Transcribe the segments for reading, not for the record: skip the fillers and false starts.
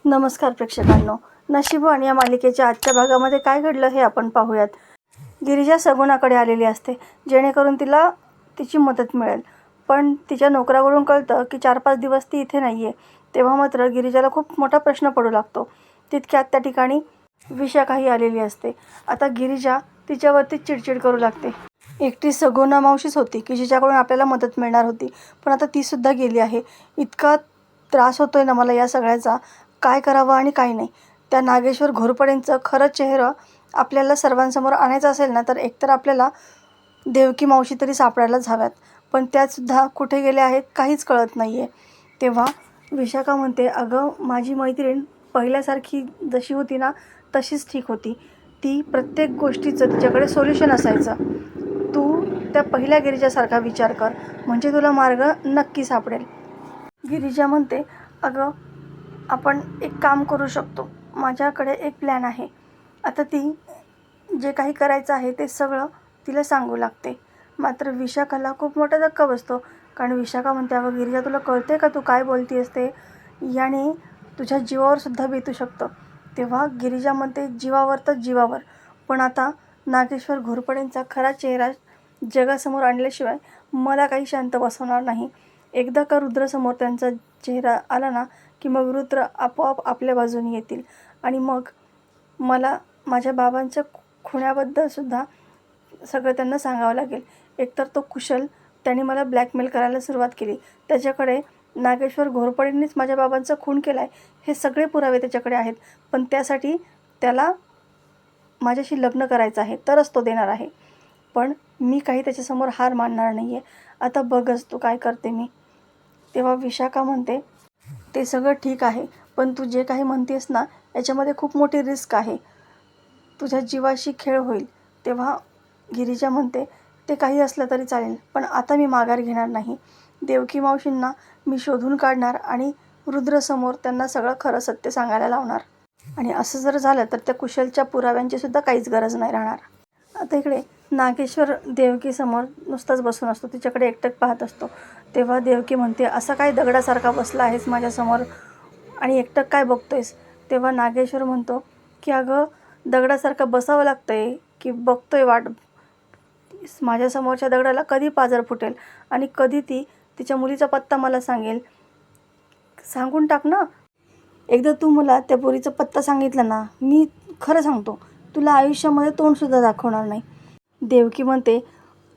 नमस्कार प्रेक्षकांनो, नशीबवान या मालिकेच्या आजच्या भागामध्ये काय घडलं हे आपण पाहूयात. गिरिजा सगुणाकडे आलेली असते जेणेकरून तिला तिची मदत मिळेल. पण तिच्या नोकराकडून कळतं की 4-5 दिवस ती इथे नाही आहे. तेव्हा मात्र गिरिजाला खूप मोठा प्रश्न पडू लागतो. तितक्यात त्या ठिकाणी विशाखाही आलेली असते. आता गिरिजा तिच्यावरती चिडचिड करू लागते. एकटी सगुणा मावशीच होती की जिच्याकडून आपल्याला मदत मिळणार होती, पण आता तीसुद्धा गेली आहे. इतका त्रास होतोय ना मला या सगळ्याचा, काय करावं आणि काय नाही. त्या नागेश्वर घोरपडेंचं खरं चेहरं आपल्याला सर्वांसमोर आणायचं असेल ना, तर एकतर आपल्याला देवकी मावशी तरी सापडायलाच हव्यात. पण त्यासुद्धा कुठे गेल्या आहेत काहीच कळत नाही आहे. तेव्हा विशाखा म्हणते, अगं माझी मैत्रीण पहिल्यासारखी जशी होती ना तशीच ठीक होती. ती प्रत्येक गोष्टीचं तिच्याकडे सोल्युशन असायचं. तू त्या पहिल्या गिरिजासारखा विचार कर, म्हणजे तुला मार्ग नक्की सापडेल. गिरिजा म्हणते, अगं आपण एक काम करू शकतो. माझ्याकडे एक प्लॅन आहे. आता ती जे काही करायचं आहे ते सगळं तिला सांगू लागते. मात्र विशाखाला खूप मोठा धक्का बसतो. कारण विशाखा म्हणते, अगं गिरिजा तुला कळते का तू काय बोलती असते, याने तुझ्या जीवावर सुद्धा बेतू शकतं. तेव्हा गिरिजा म्हणते, जीवावर तर जीवावर, पण आता नागेश्वर घोरपडेंचा खरा चेहरा जगासमोर आणल्याशिवाय मला काही शांत बसवणार नाही. एकदा का रुद्रसमोर त्यांचा चेहरा आला ना की मग रुद्र आपोआप आपल्या बाजूने येतील आणि मग मला माझ्या बाबांच्या खुन्याबद्दलसुद्धा सगळं त्यांना सांगावं लागेल. एकतर तो कुशल त्याने मला ब्लॅकमेल करायला सुरुवात केली. त्याच्याकडे नागेश्वर घोरपडेंनीच माझ्या बाबांचा खून केला आहे हे सगळे पुरावे त्याच्याकडे आहेत. पण त्यासाठी त्याला माझ्याशी लग्न करायचं आहे तरच तो देणार आहे. पण मी काही त्याच्यासमोर हार मानणार नाही आहे. आता बघच तू काय करते मी. तेव्हा विशाखा म्हणते, ते सगळं ठीक आहे, पण तू जे काही म्हणतेस ना याच्यामध्ये खूप मोठी रिस्क आहे. तुझ्या जीवाशी खेळ होईल. तेव्हा गिरिजा म्हणते, ते काही असलं तरी चालेल, पण आता मी माघार घेणार नाही. देवकी मावशींना मी शोधून काढणार आणि रुद्रसमोर त्यांना सगळं खरं सत्य सांगायला लावणार. आणि असं जर झालं तर त्या कुशलच्या पुराव्यांची सुद्धा काहीच गरज नाही राहणार. आता इकडे नागेश्वर देवकीसमोर नुसताच बसून असतो, तिच्याकडे एकटक पाहत असतो. तेव्हा देवकी म्हणते, असं काय दगडासारखा बसला आहेस माझ्यासमोर आणि एकटक काय बघतोयस. तेव्हा नागेश्वर म्हणतो की अगं दगडासारखं बसावं लागतंय की बघतोय वाट. माझ्यासमोरच्या दगडाला कधी पाझर फुटेल आणि कधी ती तिच्या मुलीचा पत्ता मला सांगेल. सांगून टाक ना. एकदा तू मला त्या पोरीचा पत्ता सांगितला ना, मी खरं सांगतो तुला आयुष्यामध्ये तोंडसुद्धा दाखवणार नाही. देवकी म्हणते,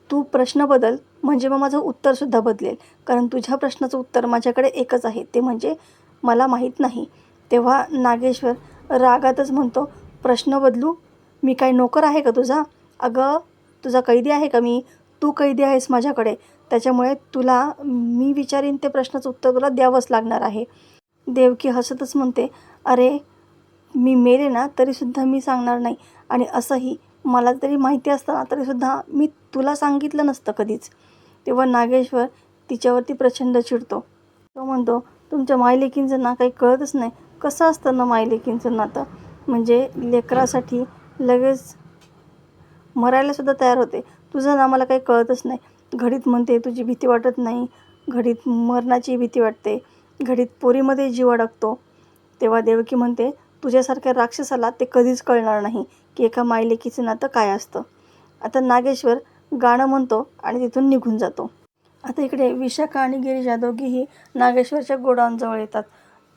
तू प्रश्न बदल म्हणजे मग माझं उत्तरसुद्धा बदलेल. कारण तुझ्या प्रश्नाचं उत्तर माझ्याकडे एकच आहे, ते म्हणजे मला माहीत नाही. तेव्हा नागेश्वर रागातच म्हणतो, प्रश्न बदलू? मी काय नोकर आहे का तुझा? अगं तुझा कैदी आहे का मी? तू कैदी आहेस माझ्याकडे. त्याच्यामुळे तुला मी विचारीन ते प्रश्नाचं उत्तर तुला द्यावंच लागणार आहे. देवकी हसतच म्हणते, अरे मी मेले ना तरीसुद्धा मी सांगणार नाही. आणि असंही मला तरी माहिती असतं ना तरीसुद्धा मी तुला सांगितलं नसतं कधीच. तेव्हा नागेश्वर तिच्यावरती प्रचंड चिडतो. तो म्हणतो, तुमच्या मायलेकींचं ना काही कळतच नाही. कसं असतं ना मायलेकींचं नातं, म्हणजे लेकरासाठी लगेच मरायलासुद्धा तयार होते. तुझं ना मला काही कळतच नाही. घडीत म्हणते तुझी भीती वाटत नाही, घडीत मरणाची भीती वाटते, घडीत पोरीमध्ये जीव अडकतो. तेव्हा देवकी म्हणते, तुझ्यासारख्या राक्षसाला ते कधीच कळणार नाही की एका मायलेकीचं नातं काय असतं. आता नागेश्वर गाणं म्हणतो आणि तिथून निघून जातो. आता इकडे विशाखा आणि गिरिजा दोघीही नागेश्वरच्या गोडाऊनजवळ येतात.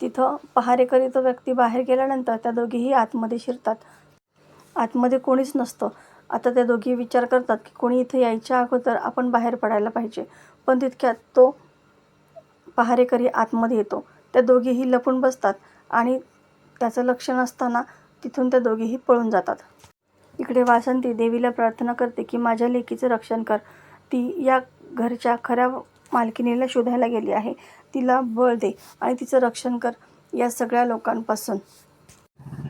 तिथं पहारेकरी तो व्यक्ती बाहेर गेल्यानंतर त्या दोघीही आतमध्ये शिरतात. आतमध्ये कोणीच नसतं. आता त्या दोघी विचार करतात की कोणी इथे यायच्या अगोदर आपण बाहेर पडायला पाहिजे. पण तितक्यात तो पहारेकरी आतमध्ये येतो. त्या दोघीही लपून बसतात आणि त्याचं लक्ष नसताना तिथून त्या दोघीही पळून जातात. इकडे वासंती देवीला प्रार्थना करते की माझ्या लेकीचं रक्षण कर. ती या घरच्या खऱ्या मालकिनीला शोधायला गेली आहे. तिला बळ दे आणि तिचं रक्षण कर या सगळ्या लोकांपासून.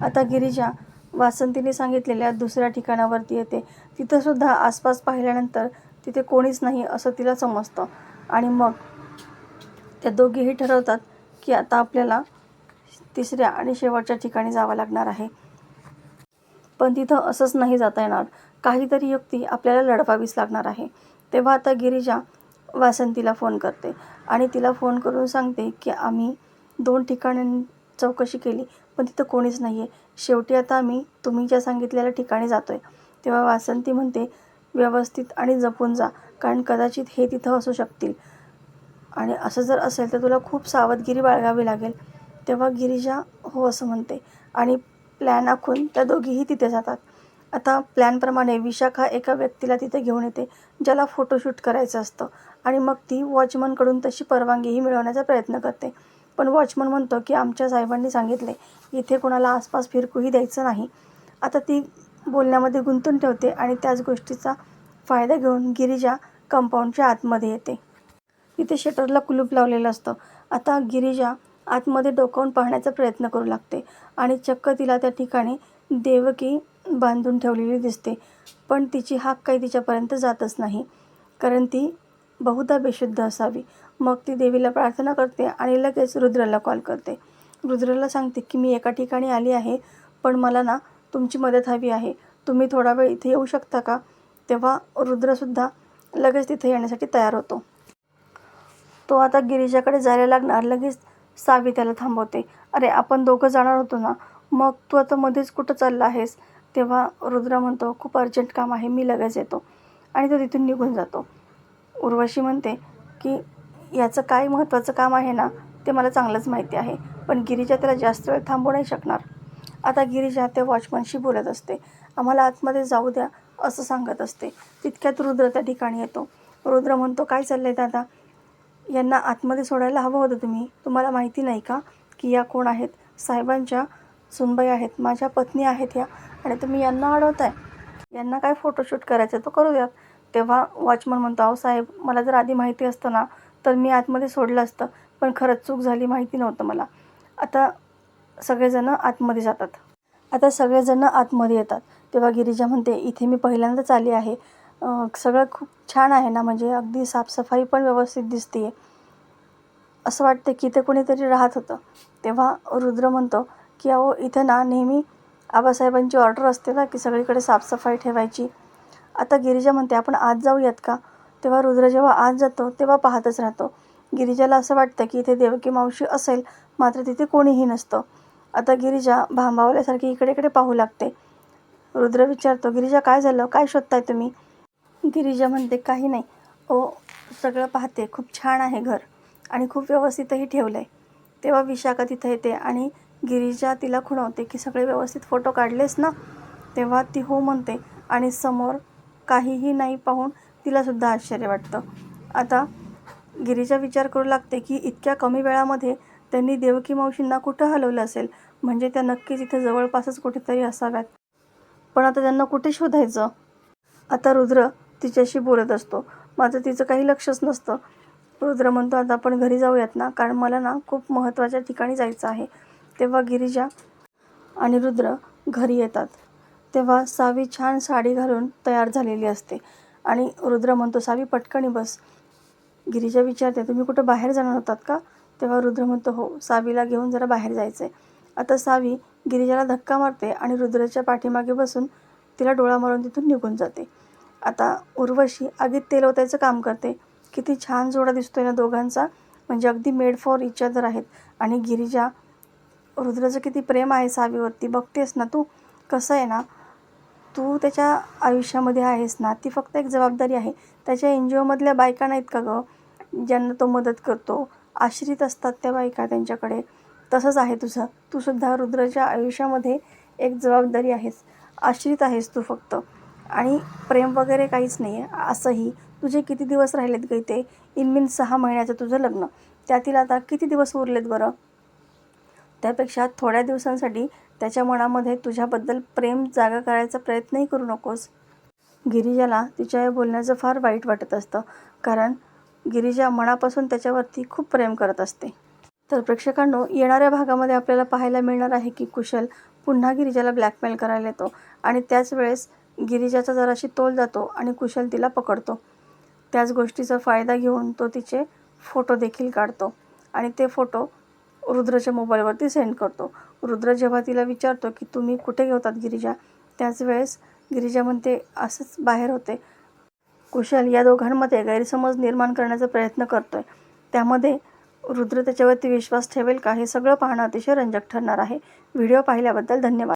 आता गिरिजा वासंतीने सांगितलेल्या दुसऱ्या ठिकाणावरती येते. तिथंसुद्धा आसपास पाहिल्यानंतर तिथे कोणीच नाही असं तिला समजतं. आणि मग त्या दोघीही ठरवतात की आता आपल्याला तिसऱ्या आणि शेवटच्या ठिकाणी जावं लागणार आहे. पण तिथं असंच नाही जाता येणार. काहीतरी युक्ती आपल्याला लढवावीच लागणार आहे. तेव्हा आता गिरिजा वासंतीला फोन करते आणि तिला फोन करून सांगते की आम्ही 2 ठिकाणी चौकशी केली, पण तिथं कोणीच नाही आहे. शेवटी आता आम्ही तुम्ही ज्या सांगितलेल्या ठिकाणी जातो आहे. तेव्हा वासंती म्हणते, व्यवस्थित आणि जपून जा, कारण कदाचित हे तिथं असू शकतील आणि असं जर असेल तर तुला खूप सावधगिरी बाळगावी लागेल. तेव्हा गिरिजा हो असं म्हणते आणि प्लॅन आखून त्या दोघीही तिथे जातात. आता प्लॅनप्रमाणे विशाखा एका व्यक्तीला तिथे घेऊन येते, ज्याला फोटोशूट करायचं असतं आणि मग ती वॉचमनकडून तशी परवानगीही मिळवण्याचा प्रयत्न करते. पण वॉचमन म्हणतो की आमच्या साहेबांनी सांगितले इथे कोणाला आसपास फिरकूही द्यायचं नाही. आता ती बोलण्यामध्ये गुंतून ठेवते आणि त्याच गोष्टीचा फायदा घेऊन गिरिजा कंपाऊंडच्या आतमध्ये येते. तिथे शटरला कुलूप लावलेलं असतं. आता गिरिजा आतमध्ये डोकावून पाहण्याचा प्रयत्न करू लागते आणि चक्क तिला त्या ठिकाणी देवकी बांधून ठेवलेली दिसते. पण तिची हाक काही तिच्यापर्यंत जातच नाही, कारण ती बहुधा बेशुद्ध असावी. मग ती देवीला प्रार्थना करते आणि लगेच रुद्राला कॉल करते. रुद्राला सांगते की मी एका ठिकाणी आली आहे, पण मला ना तुमची मदत हवी आहे. तुम्ही थोडा वेळ इथे येऊ शकता का? तेव्हा रुद्रसुद्धा लगेच तिथे येण्यासाठी तयार होतो. तो आता गिरिजाकडे जायला लागणार, लगेच सावी त्याला थांबवते. अरे आपण दोघं जाणार होतो ना, मग तू आता मध्येच कुठं चालला आहेस? तेव्हा रुद्र म्हणतो, खूप अर्जंट काम आहे, मी लगेच येतो, आणि तो तिथून निघून जातो. उर्वशी म्हणते की याचं काय महत्त्वाचं काम आहे ना, ते मला चांगलंच माहिती आहे, पण गिरिजा त्याला जास्त वेळ थांबू नाही शकणार. आता गिरिजा त्या वॉचमनशी बोलत असते, आम्हाला आतमध्ये जाऊ द्या असं सांगत असते. तितक्यात रुद्र त्या ठिकाणी येतो. रुद्र म्हणतो, काय चाललंय दादा? यांना आतमध्ये सोडायला हवं होतं तुम्ही. तुम्हाला माहिती नाही का की या कोण आहेत? साहेबांच्या सुनबाई आहेत, माझ्या पत्नी आहेत या, आणि तुम्ही यांना अडवताय. यांना काय फोटोशूट करायचं तो करू द्यात. तेव्हा वॉचमन म्हणतो, अहो साहेब, मला जर आधी माहिती असतं ना तर मी आतमध्ये सोडलं असतं, पण खरंच चूक झाली, माहिती नव्हतं मला. आता सगळेजणं आतमध्ये जातात. आता सगळेजणं आतमध्ये येतात. तेव्हा गिरिजा म्हणते, इथे मी पहिल्यांदाच आली आहे, सगळं खूप छान आहे ना, म्हणजे अगदी साफसफाई पण व्यवस्थित दिसते, असं वाटते की इथे कोणीतरी राहत होतं. तेव्हा रुद्र म्हणतो की अहो इथे ना नेहमी आबासाहेबांची ऑर्डर असते ना की सगळीकडे साफसफाई ठेवायची. आता गिरिजा म्हणते, आपण आत जाऊयात का? तेव्हा रुद्र जेव्हा आत जातो तेव्हा पाहतच राहतो. गिरिजाला असं वाटतं की इथे देवकी मावशी असेल, मात्र तिथे कोणीही नसतं. आता गिरिजा भांबावल्यासारखी इकडे इकडे पाहू लागते. रुद्र विचारतो, गिरिजा काय झालं, काय शोधताय तुम्ही? गिरिजा म्हणते, काही नाही, ओ सगळं पाहते, खूप छान आहे घर आणि खूप व्यवस्थितही ठेवलं आहे. तेव्हा विशाखा तिथे येते आणि गिरिजा तिला खुणवते की सगळे व्यवस्थित फोटो काढलेस ना? तेव्हा ती हो म्हणते आणि समोर काहीही नाही पाहून तिलासुद्धा आश्चर्य वाटतं. आता गिरिजा विचार करू लागते की इतक्या कमी वेळामध्ये त्यांनी देवकी मावशींना कुठं हलवलं असेल, म्हणजे त्या नक्कीच इथं जवळपासच कुठेतरी असाव्यात. पण आता त्यांना कुठे शोधायचं? आता रुद्र तिच्याशी बोलत असतो, मात्र तिचं काही लक्षच नसतं. रुद्र म्हणतो, आता आपण घरी जाऊयात ना, कारण मला ना खूप महत्त्वाच्या ठिकाणी जायचं आहे. तेव्हा गिरिजा आणि रुद्र घरी येतात. तेव्हा सावी छान साडी घालून तयार झालेली असते आणि रुद्र म्हणतो, सावी पटकनी बस. गिरिजा विचारते, तुम्ही कुठं बाहेर जाणार होतात का? तेव्हा रुद्र म्हणतो, हो, सावीला घेऊन जरा बाहेर जायचं आहे. आता सावी गिरिजाला धक्का मारते आणि रुद्राच्या पाठीमागे बसून तिला डोळा मारून तिथून निघून जाते. आता उर्वशी आगीत तेल ओतायचं काम करते. किती छान जोडा दिसतोय ना दोघांचा, म्हणजे अगदी मेड फॉर इच अदर आहेत. आणि गिरिजा, रुद्राचं किती प्रेम आहे सावीवरती, बघतेस ना तू. कसं आहे ना, तू त्याच्या आयुष्यामध्ये आहेस ना, ती फक्त एक जबाबदारी आहे. त्याच्या NGOमधल्या बायका नाहीत का गं, ज्यांना तो मदत करतो, आश्रित असतात त्या बायका त्यांच्याकडे. तसंच आहे तुझं. तू सुद्धा रुद्राच्या आयुष्यामध्ये एक जबाबदारी आहेस, आश्रित आहेस तू फक्त, आणि प्रेम वगैरे काहीच नाही आहे. असंही तुझे किती दिवस राहिलेत गं इथे? इनमीन 6 महिन्याचं तुझं लग्न, त्यातील आता किती दिवस उरलेत बरं? त्यापेक्षा थोड्या दिवसांसाठी त्याच्या मनामध्ये तुझ्याबद्दल प्रेम जागा करायचा प्रयत्नही करू नकोस. गिरिजाला तिच्या या बोलण्याचं फार वाईट वाटत असतं, कारण गिरिजा मनापासून त्याच्यावरती खूप प्रेम करत असते. तर प्रेक्षकांनो, येणाऱ्या भागामध्ये आपल्याला पाहायला मिळणार आहे की कुशल पुन्हा गिरिजाला ब्लॅकमेल करायला येतो आणि त्याच वेळेस गिरिजाचा जराशी तोल जातो आणि कुशल तिला पकडतो. त्याच गोष्टीचा फायदा घेऊन तो तिचे फोटो देखील काढतो आणि ते फोटो रुद्राच्या मोबाईलवरती सेंड करतो. रुद्र जेव्हा तिला विचारतो की तुम्ही कुठे होतात गिरिजा, त्याच वेळेस गिरिजा म्हणते, असंच बाहेर होते. कुशल या दोघांमध्ये गैरसमज निर्माण करण्याचा प्रयत्न करतोय. त्यामध्ये रुद्र त्याच्यावरती विश्वास ठेवेल का, हे सगळं पाहणं अतिशय रंजक ठरणार आहे. व्हिडिओ पाहिल्याबद्दल धन्यवाद.